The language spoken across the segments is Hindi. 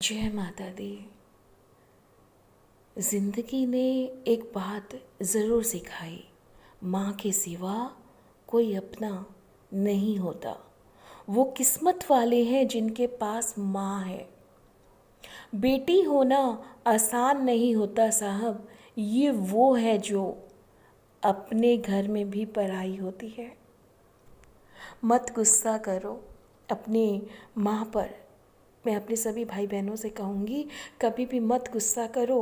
जय माता दी। जिंदगी ने एक बात ज़रूर सिखाई, माँ के सिवा कोई अपना नहीं होता। वो किस्मत वाले हैं जिनके पास माँ है। बेटी होना आसान नहीं होता साहब, ये वो है जो अपने घर में भी पराई होती है। मत गुस्सा करो अपनी माँ पर। मैं अपने सभी भाई बहनों से कहूँगी, कभी भी मत गुस्सा करो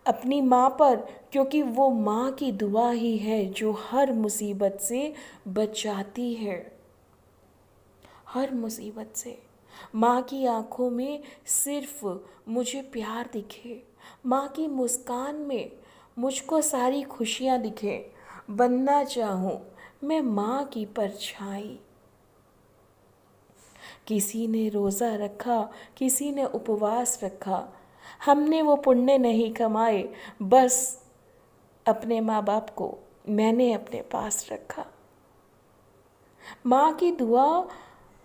अपनी माँ पर, क्योंकि वो माँ की दुआ ही है जो हर मुसीबत से बचाती है। हर मुसीबत से। माँ की आँखों में सिर्फ मुझे प्यार दिखे, माँ की मुस्कान में मुझको सारी खुशियाँ दिखे। बनना चाहूँ मैं माँ की परछाई। किसी ने रोज़ा रखा, किसी ने उपवास रखा, हमने वो पुण्य नहीं कमाए, बस अपने माँ बाप को मैंने अपने पास रखा। माँ की दुआ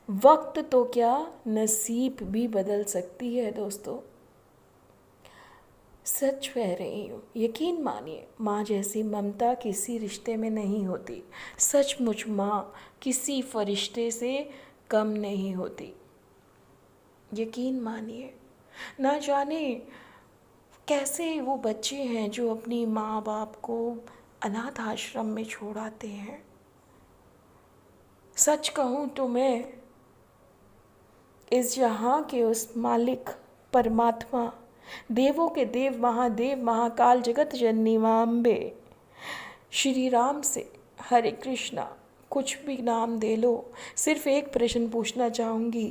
वक्त तो क्या, नसीब भी बदल सकती है दोस्तों। सच कह रही हूँ, यकीन मानिए, माँ जैसी ममता किसी रिश्ते में नहीं होती। सचमुच माँ किसी फरिश्ते से कम नहीं होती, यकीन मानिए। ना जाने कैसे वो बच्चे हैं जो अपनी माँ बाप को अनाथ आश्रम में छोड़ आते हैं। सच कहूँ तो मैं इस जहाँ के उस मालिक परमात्मा, देवों के देव महादेव महाकाल जगत जननी माँ अम्बे श्री राम से, हरे कृष्णा कुछ भी नाम दे लो, सिर्फ एक प्रश्न पूछना चाहूँगी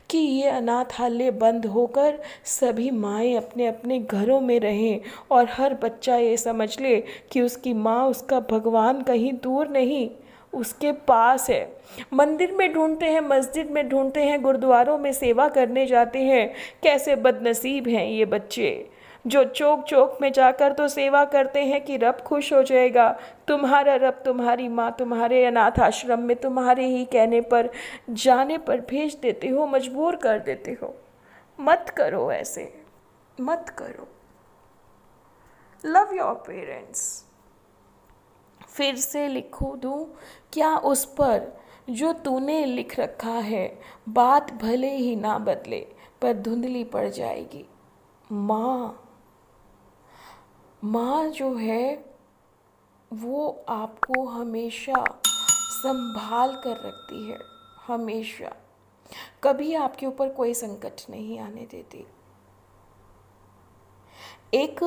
कि ये अनाथालय बंद होकर सभी माएँ अपने अपने घरों में रहें और हर बच्चा ये समझ ले कि उसकी माँ, उसका भगवान कहीं दूर नहीं, उसके पास है। मंदिर में ढूंढते हैं, मस्जिद में ढूंढते हैं, गुरुद्वारों में सेवा करने जाते हैं। कैसे बदनसीब हैं ये बच्चे जो चौक चौक में जाकर तो सेवा करते हैं कि रब खुश हो जाएगा। तुम्हारा रब तुम्हारी माँ तुम्हारे अनाथ आश्रम में तुम्हारे ही कहने पर, जाने पर भेज देते हो, मजबूर कर देते हो। मत करो ऐसे, मत करो। Love your parents. फिर से लिखो दूँ क्या उस पर जो तूने लिख रखा है, बात भले ही ना बदले पर धुंधली पड़ जाएगी। माँ जो है वो आपको हमेशा संभाल कर रखती है, हमेशा। कभी आपके ऊपर कोई संकट नहीं आने देती। एक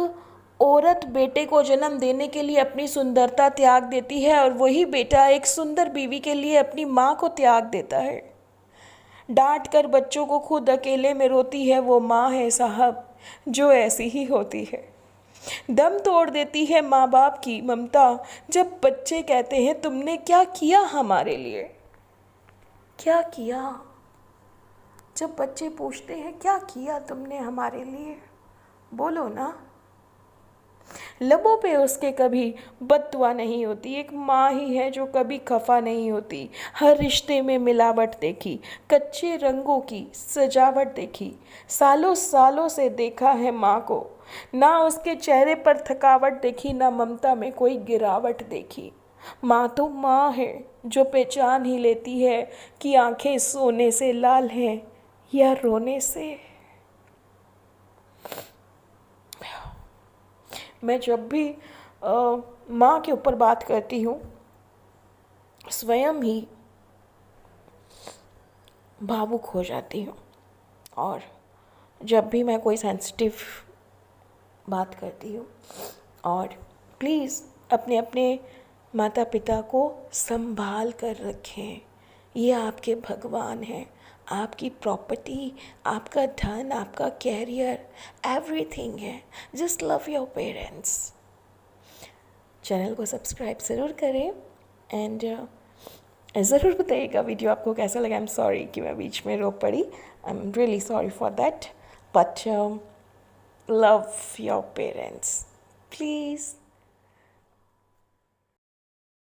औरत बेटे को जन्म देने के लिए अपनी सुंदरता त्याग देती है और वही बेटा एक सुंदर बीवी के लिए अपनी माँ को त्याग देता है। डांट कर बच्चों को खुद अकेले में रोती है वो माँ है साहब, जो ऐसी ही होती है। दम तोड़ देती है माँ बाप की ममता जब बच्चे कहते हैं तुमने क्या किया हमारे लिए, क्या किया। जब बच्चे पूछते हैं क्या किया तुमने हमारे लिए, बोलो ना। लबों पे उसके कभी बद्दुआ नहीं होती। एक माँ ही है जो कभी खफा नहीं होती। हर रिश्ते में मिलावट देखी, कच्चे रंगों की सजावट देखी। सालों सालों से देखा है माँ को, ना उसके चेहरे पर थकावट देखी, ना ममता में कोई गिरावट देखी। माँ तो माँ है जो पहचान ही लेती है कि आंखें सोने से लाल हैं या रोने से। मैं जब भी माँ के ऊपर बात करती हूँ, स्वयं ही भावुक हो जाती हूँ। और जब भी मैं कोई सेंसिटिव बात करती हूँ, और प्लीज़ अपने अपने माता पिता को संभाल कर रखें। ये आपके भगवान हैं, आपकी प्रॉपर्टी, आपका धन, आपका कैरियर, एवरीथिंग है। Just love your parents. Channel को सब्सक्राइब ज़रूर करें एंड ज़रूर बताइएगा वीडियो आपको कैसा लगा। आई एम सॉरी कि मैं बीच में रो पड़ी, I am really sorry for that, but love your parents please.